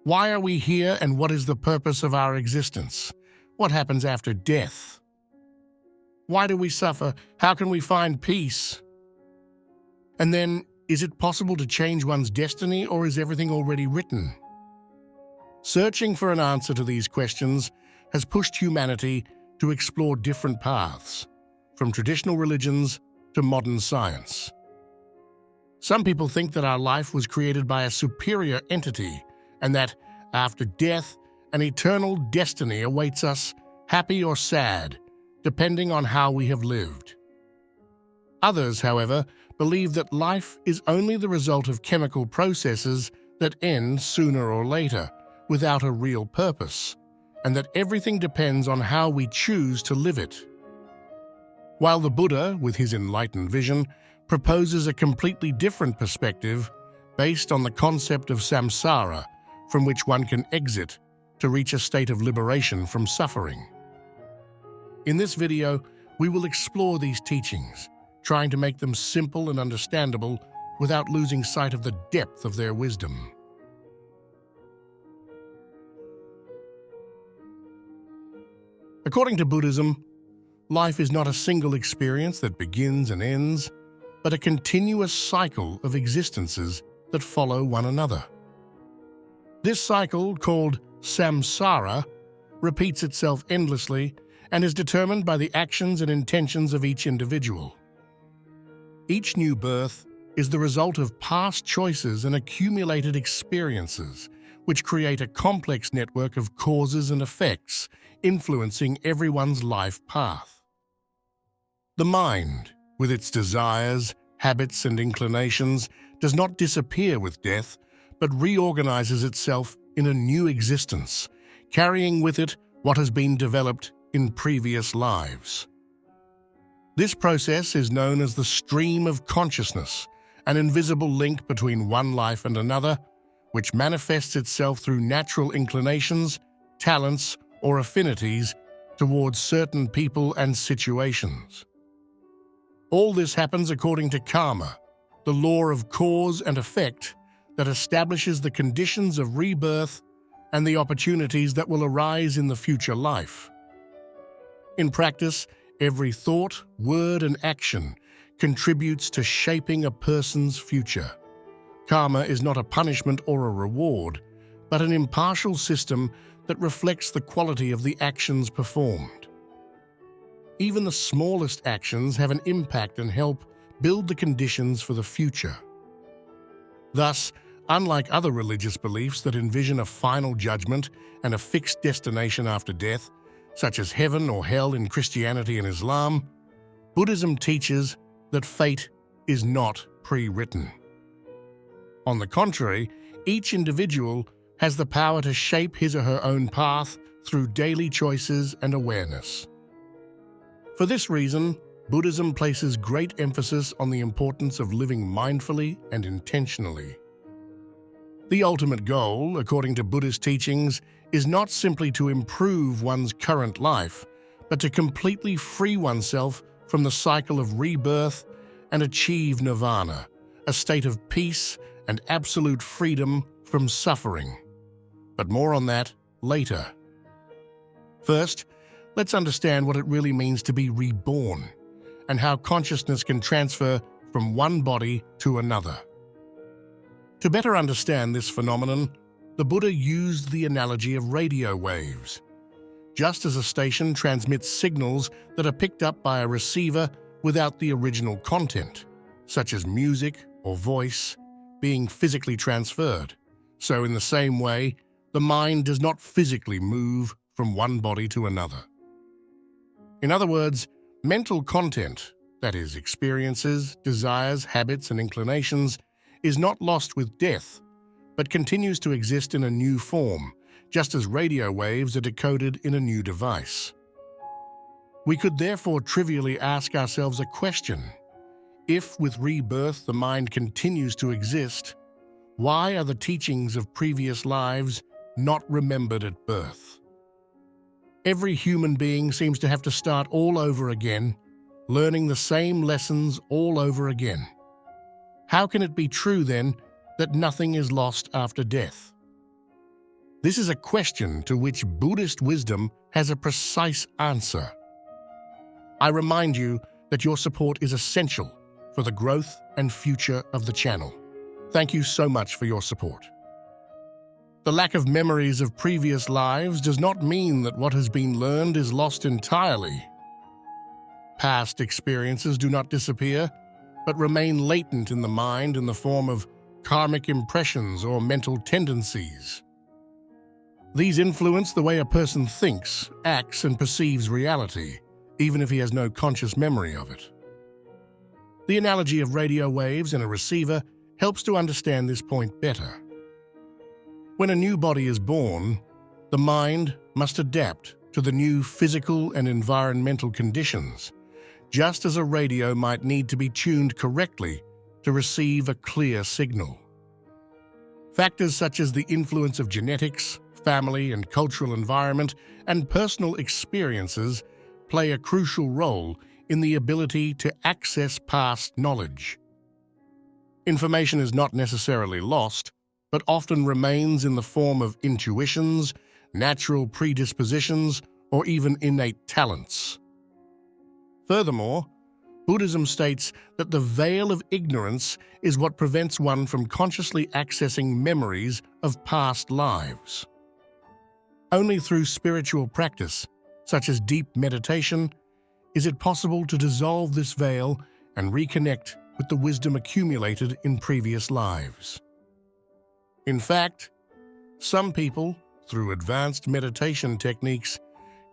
Why are we here and what is the purpose of our existence? What happens after death? Why do we suffer? How can we find peace? And then, is it possible to change one's destiny, or is everything already written? Searching for an answer to these questions has pushed humanity to explore different paths, from traditional religions to modern science. Some people think that our life was created by a superior entity, and that, after death, an eternal destiny awaits us, happy or sad, depending on how we have lived. Others, however, believe that life is only the result of chemical processes that end sooner or later, without a real purpose, and that everything depends on how we choose to live it. While the Buddha, with his enlightened vision, proposes a completely different perspective based on the concept of samsara, from which one can exit to reach a state of liberation from suffering. In this video, we will explore these teachings, trying to make them simple and understandable without losing sight of the depth of their wisdom. According to Buddhism, life is not a single experience that begins and ends, but a continuous cycle of existences that follow one another. This cycle, called samsara, repeats itself endlessly and is determined by the actions and intentions of each individual. Each new birth is the result of past choices and accumulated experiences, which create a complex network of causes and effects influencing everyone's life path. The mind, with its desires, habits, and inclinations, does not disappear with death, but reorganizes itself in a new existence, carrying with it what has been developed in previous lives. This process is known as the stream of consciousness, an invisible link between one life and another, which manifests itself through natural inclinations, talents, or affinities towards certain people and situations. All this happens according to karma, the law of cause and effect that establishes the conditions of rebirth and the opportunities that will arise in the future life. In practice, every thought, word, and action contributes to shaping a person's future. Karma is not a punishment or a reward, but an impartial system that reflects the quality of the actions performed. Even the smallest actions have an impact and help build the conditions for the future. Thus, unlike other religious beliefs that envision a final judgment and a fixed destination after death, such as heaven or hell in Christianity and Islam, Buddhism teaches that fate is not pre-written. On the contrary, each individual has the power to shape his or her own path through daily choices and awareness. For this reason, Buddhism places great emphasis on the importance of living mindfully and intentionally. The ultimate goal, according to Buddhist teachings, is not simply to improve one's current life, but to completely free oneself from the cycle of rebirth and achieve Nirvana, a state of peace and absolute freedom from suffering. But more on that later. First, let's understand what it really means to be reborn and how consciousness can transfer from one body to another. To better understand this phenomenon, the Buddha used the analogy of radio waves. Just as a station transmits signals that are picked up by a receiver without the original content, such as music or voice, being physically transferred, so in the same way, the mind does not physically move from one body to another. In other words, mental content, that is, experiences, desires, habits, and inclinations, is not lost with death, but continues to exist in a new form, just as radio waves are decoded in a new device. We could therefore trivially ask ourselves a question. If, with rebirth, the mind continues to exist, why are the teachings of previous lives not remembered at birth? Every human being seems to have to start all over again, learning the same lessons all over again. How can it be true, then, that nothing is lost after death? This is a question to which Buddhist wisdom has a precise answer. I remind you that your support is essential for the growth and future of the channel. Thank you so much for your support. The lack of memories of previous lives does not mean that what has been learned is lost entirely. Past experiences do not disappear, but remain latent in the mind in the form of karmic impressions or mental tendencies. These influence the way a person thinks, acts, and perceives reality, even if he has no conscious memory of it. The analogy of radio waves and a receiver helps to understand this point better. When a new body is born, the mind must adapt to the new physical and environmental conditions, just as a radio might need to be tuned correctly to receive a clear signal. Factors such as the influence of genetics, family and cultural environment, and personal experiences play a crucial role in the ability to access past knowledge. Information is not necessarily lost, but often remains in the form of intuitions, natural predispositions, or even innate talents. Furthermore, Buddhism states that the veil of ignorance is what prevents one from consciously accessing memories of past lives. Only through spiritual practice, such as deep meditation, is it possible to dissolve this veil and reconnect with the wisdom accumulated in previous lives. In fact, some people, through advanced meditation techniques,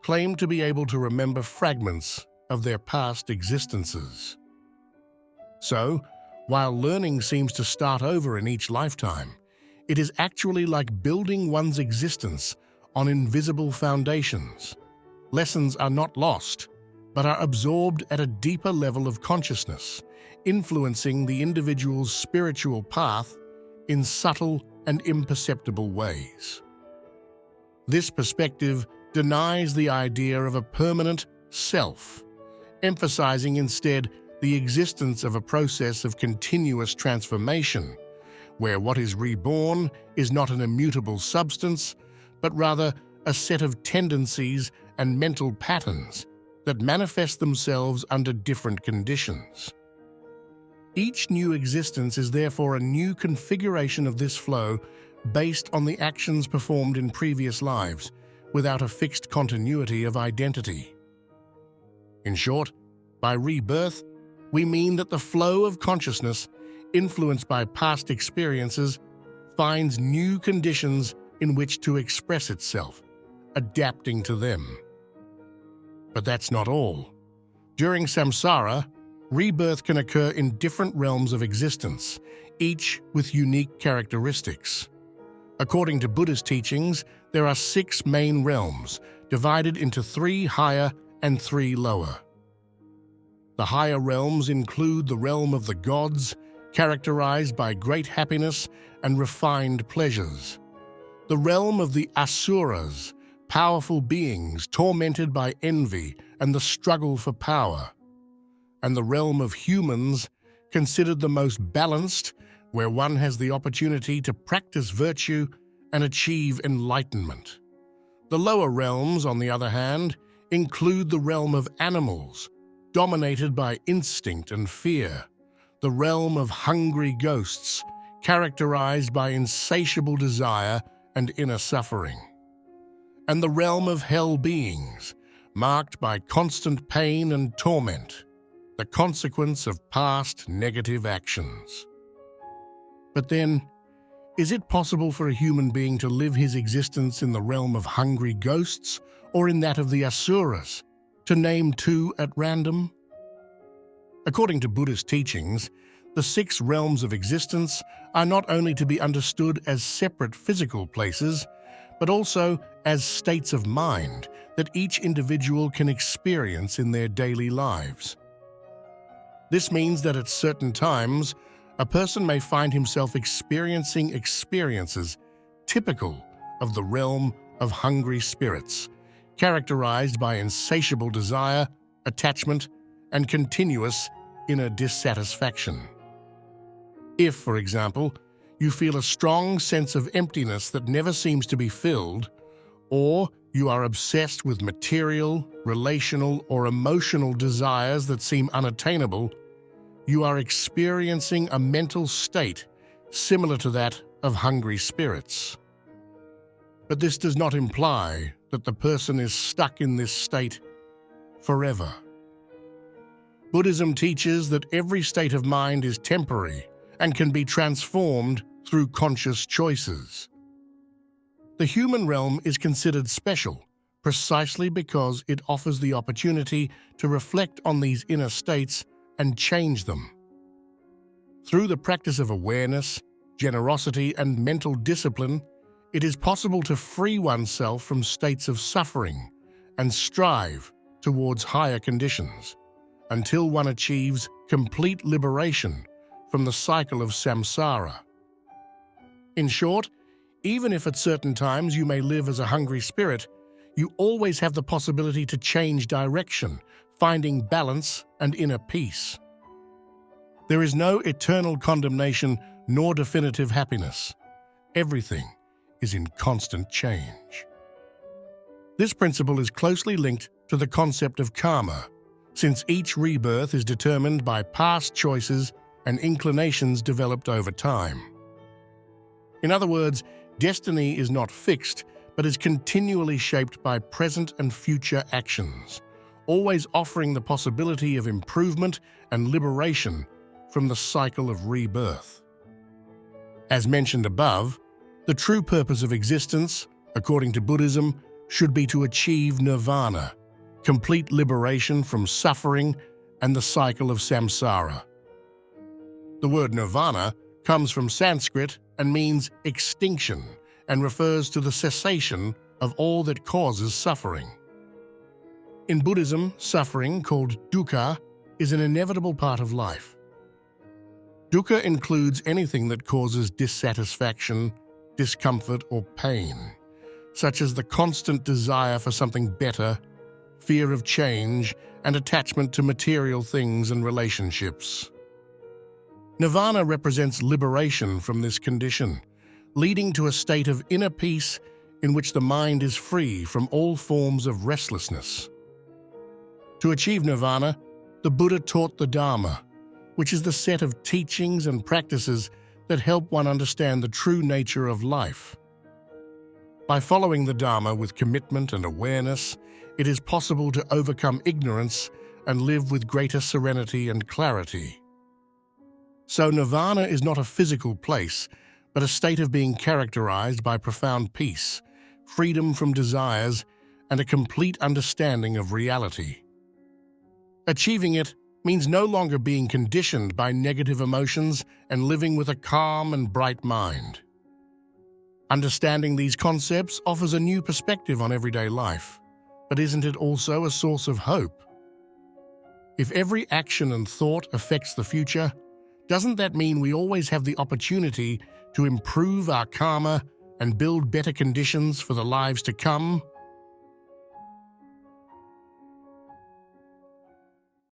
claim to be able to remember fragments of their past existences. So, while learning seems to start over in each lifetime, it is actually like building one's existence on invisible foundations. Lessons are not lost, but are absorbed at a deeper level of consciousness, influencing the individual's spiritual path in subtle and imperceptible ways. This perspective denies the idea of a permanent self, emphasizing instead the existence of a process of continuous transformation, where what is reborn is not an immutable substance, but rather a set of tendencies and mental patterns that manifest themselves under different conditions. Each new existence is therefore a new configuration of this flow based on the actions performed in previous lives, without a fixed continuity of identity. In short, by rebirth, we mean that the flow of consciousness, influenced by past experiences, finds new conditions in which to express itself, adapting to them. But that's not all. During samsara, rebirth can occur in different realms of existence, each with unique characteristics. According to Buddhist teachings, there are 6 main realms, divided into 3 higher and 3 lower. The higher realms include the realm of the gods, characterized by great happiness and refined pleasures. The realm of the asuras, powerful beings tormented by envy and the struggle for power. And the realm of humans, considered the most balanced, where one has the opportunity to practice virtue and achieve enlightenment. The lower realms, on the other hand, include the realm of animals, dominated by instinct and fear, the realm of hungry ghosts, characterized by insatiable desire and inner suffering, and the realm of hell beings, marked by constant pain and torment, the consequence of past negative actions. But then, is it possible for a human being to live his existence in the realm of hungry ghosts or in that of the asuras, to name 2 at random? According to Buddhist teachings, the 6 realms of existence are not only to be understood as separate physical places, but also as states of mind that each individual can experience in their daily lives. This means that at certain times, a person may find himself experiencing experiences typical of the realm of hungry spirits, characterized by insatiable desire, attachment, and continuous inner dissatisfaction. If, for example, you feel a strong sense of emptiness that never seems to be filled, or you are obsessed with material, relational, or emotional desires that seem unattainable, you are experiencing a mental state similar to that of hungry spirits. But this does not imply that the person is stuck in this state forever. Buddhism teaches that every state of mind is temporary and can be transformed through conscious choices. The human realm is considered special precisely because it offers the opportunity to reflect on these inner states and change them. Through the practice of awareness, generosity, and mental discipline, it is possible to free oneself from states of suffering and strive towards higher conditions until one achieves complete liberation from the cycle of samsara. In short, even if at certain times you may live as a hungry spirit, you always have the possibility to change direction, finding balance and inner peace. There is no eternal condemnation nor definitive happiness. Everything is in constant change. This principle is closely linked to the concept of karma, since each rebirth is determined by past choices and inclinations developed over time. In other words, destiny is not fixed, but is continually shaped by present and future actions, always offering the possibility of improvement and liberation from the cycle of rebirth. As mentioned above, the true purpose of existence, according to Buddhism, should be to achieve nirvana, complete liberation from suffering and the cycle of samsara. The word nirvana comes from Sanskrit and means extinction and refers to the cessation of all that causes suffering. In Buddhism, suffering, called dukkha, is an inevitable part of life. Dukkha includes anything that causes dissatisfaction, discomfort, or pain, such as the constant desire for something better, fear of change, and attachment to material things and relationships. Nirvana represents liberation from this condition, leading to a state of inner peace in which the mind is free from all forms of restlessness. To achieve nirvana, the Buddha taught the Dharma, which is the set of teachings and practices that help one understand the true nature of life. By following the Dharma with commitment and awareness, it is possible to overcome ignorance and live with greater serenity and clarity. So nirvana is not a physical place, but a state of being characterized by profound peace, freedom from desires, and a complete understanding of reality. Achieving it means no longer being conditioned by negative emotions and living with a calm and bright mind. Understanding these concepts offers a new perspective on everyday life, but isn't it also a source of hope? If every action and thought affects the future, doesn't that mean we always have the opportunity to improve our karma and build better conditions for the lives to come?